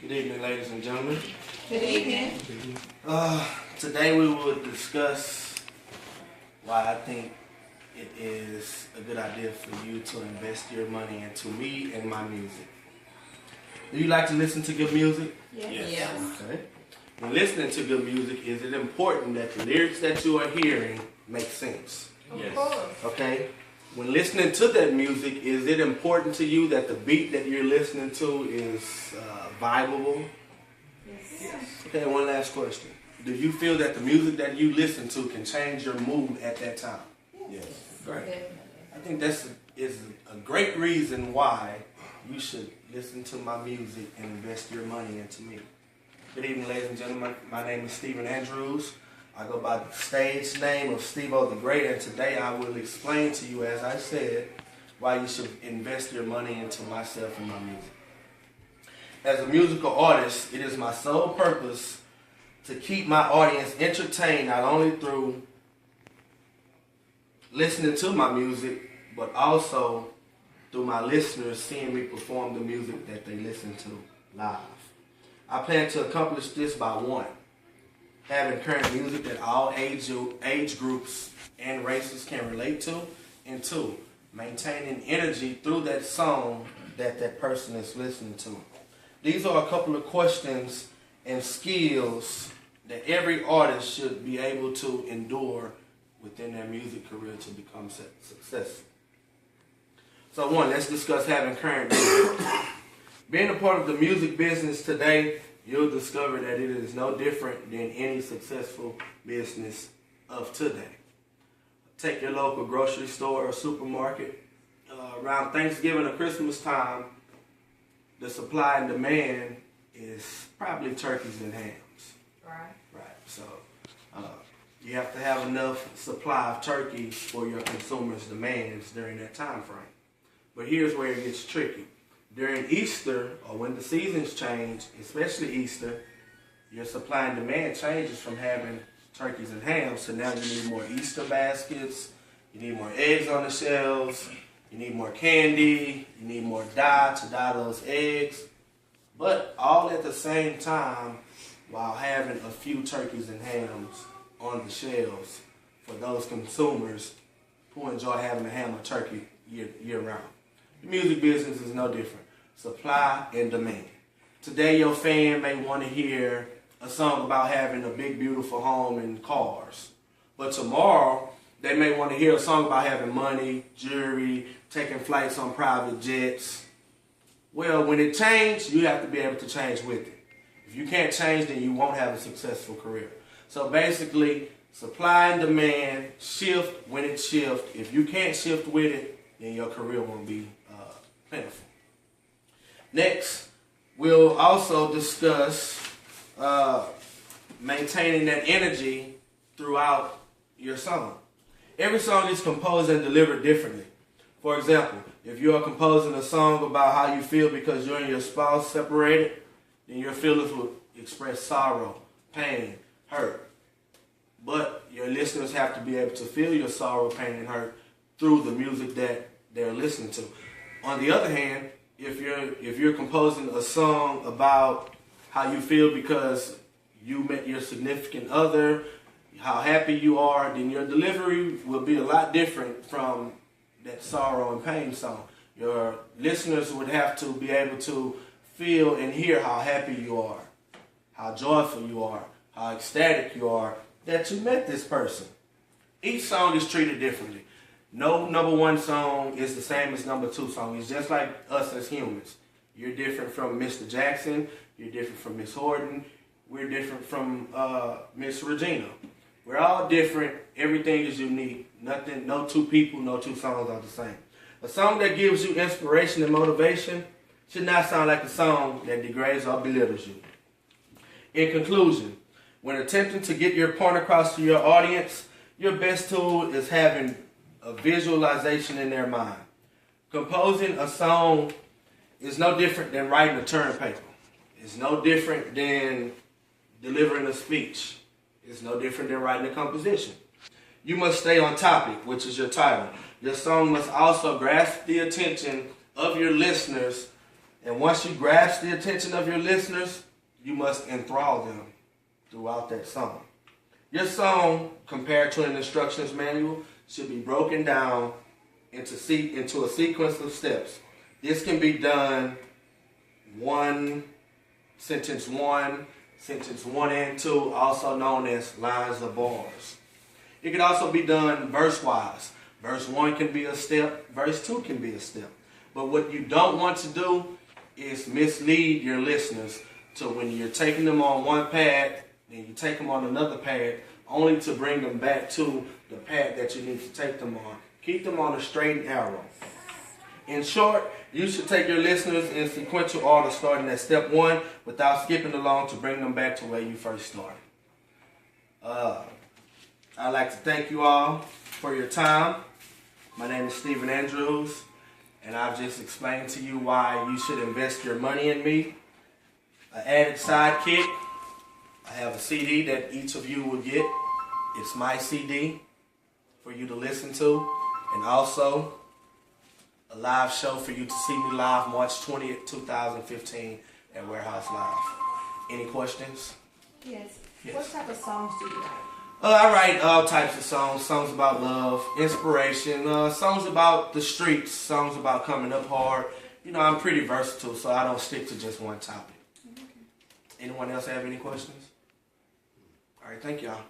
Good evening, ladies and gentlemen. Good evening. Today we will discuss why I think it is a good idea for you to invest your money into me and my music. Do you like to listen to good music? Yes. Okay. When listening to good music, is it important that the lyrics that you are hearing make sense? Of course. Okay. When listening to that music, is it important to you that the beat that you're listening to is vibable? Yes. Okay, one last question. Do you feel that the music that you listen to can change your mood at that time? Yes. Great. Definitely. I think that's a great reason why you should listen to my music and invest your money into me. Good evening, ladies and gentlemen. My name is Stephen Andrews. I go by the stage name of Stee'Vo the Great, and today I will explain to you, as I said, why you should invest your money into myself and my music. As a musical artist, it is my sole purpose to keep my audience entertained, not only through listening to my music, but also through my listeners seeing me perform the music that they listen to live. I plan to accomplish this by one, having current music that all age groups and races can relate to, and two, maintaining energy through that song that that person is listening to. These are a couple of questions and skills that every artist should be able to endure within their music career to become successful. So one, let's discuss having current music. Being a part of the music business today, you'll discover that it is no different than any successful business of today. Take your local grocery store or supermarket. Around Thanksgiving or Christmas time, the supply and demand is probably turkeys and hams. Right. So you have to have enough supply of turkeys for your consumers' demands during that time frame. But here's where it gets tricky. During Easter, or when the seasons change, especially Easter, your supply and demand changes from having turkeys and hams, so now you need more Easter baskets, you need more eggs on the shelves, you need more candy, you need more dye to dye those eggs, but all at the same time while having a few turkeys and hams on the shelves for those consumers who enjoy having a ham or turkey year round. The music business is no different. Supply and demand. Today your fan may want to hear a song about having a big beautiful home and cars. But tomorrow they may want to hear a song about having money, jewelry, taking flights on private jets. Well, when it changes, you have to be able to change with it. If you can't change, then you won't have a successful career. So basically, supply and demand shift when it shifts. If you can't shift with it, then your career won't be plentiful. Next, we'll also discuss maintaining that energy throughout your song. Every song is composed and delivered differently. For example, if you are composing a song about how you feel because you and your spouse separated, then your feelings will express sorrow, pain, hurt. But your listeners have to be able to feel your sorrow, pain, and hurt through the music that they're listening to. On the other hand, if you're composing a song about how you feel because you met your significant other, how happy you are, then your delivery will be a lot different from that sorrow and pain song. Your listeners would have to be able to feel and hear how happy you are, how joyful you are, how ecstatic you are that you met this person. Each song is treated differently. No number one song is the same as number two song. It's just like us as humans. You're different from Mr. Jackson. You're different from Miss Horton. We're different from Miss Regina. We're all different. Everything is unique. Nothing, no two people, no two songs are the same. A song that gives you inspiration and motivation should not sound like a song that degrades or belittles you. In conclusion, when attempting to get your point across to your audience, your best tool is having a visualization in their mind. Composing a song is no different than writing a term paper. It's no different than delivering a speech. It's no different than writing a composition. You must stay on topic, which is your title. Your song must also grasp the attention of your listeners And once you grasp the attention of your listeners, you must enthrall them throughout that song. Your song, compared to an instructions manual, should be broken down into a sequence of steps. This can be done sentence one and two, also known as lines of bars. It can also be done verse-wise. Verse 1 can be a step, verse 2 can be a step. But what you don't want to do is mislead your listeners to when you're taking them on one pad, then you take them on another pad, only to bring them back to the pad that you need to take them on. Keep them on a straight and arrow. In short, you should take your listeners in sequential order starting at step 1 without skipping along to bring them back to where you first started. I'd like to thank you all for your time. My name is Stephen Andrews, and I've just explained to you why you should invest your money in me. An added sidekick, I have a CD that each of you will get. It's my CD for you to listen to, and also a live show for you to see me live March 20th, 2015 at Warehouse Live. Any questions? Yes. Yes. What type of songs do you write? I write all types of songs. Songs about love, inspiration, songs about the streets, songs about coming up hard. You know, I'm pretty versatile, so I don't stick to just one topic. Okay. Anyone else have any questions? All right, thank y'all.